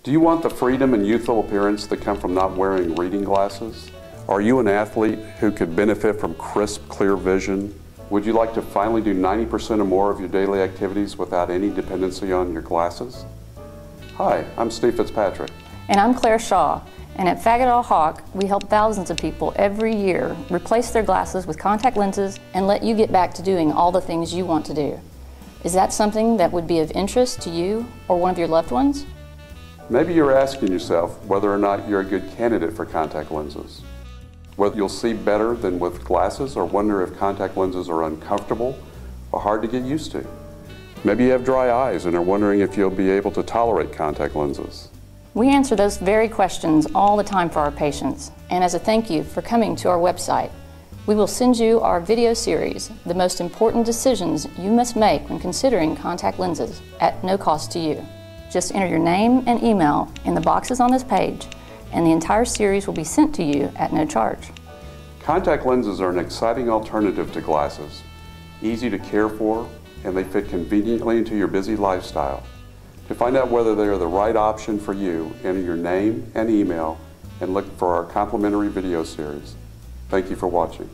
Do you want the freedom and youthful appearance that come from not wearing reading glasses? Are you an athlete who could benefit from crisp, clear vision? Would you like to finally do 90% or more of your daily activities without any dependency on your glasses? Hi, I'm Steve Fitzpatrick. And I'm Claire Shaw. And at Faggot Hawk, we help thousands of people every year replace their glasses with contact lenses and let you get back to doing all the things you want to do. Is that something that would be of interest to you or one of your loved ones? Maybe you're asking yourself whether or not you're a good candidate for contact lenses. Whether you'll see better than with glasses, or wonder if contact lenses are uncomfortable or hard to get used to. Maybe you have dry eyes and are wondering if you'll be able to tolerate contact lenses. We answer those very questions all the time for our patients, and as a thank you for coming to our website, we will send you our video series, The Most Important Decisions You Must Make When Considering Contact Lenses, at no cost to you. Just enter your name and email in the boxes on this page, and the entire series will be sent to you at no charge. Contact lenses are an exciting alternative to glasses, easy to care for, and they fit conveniently into your busy lifestyle. To find out whether they are the right option for you, enter your name and email and look for our complimentary video series. Thank you for watching.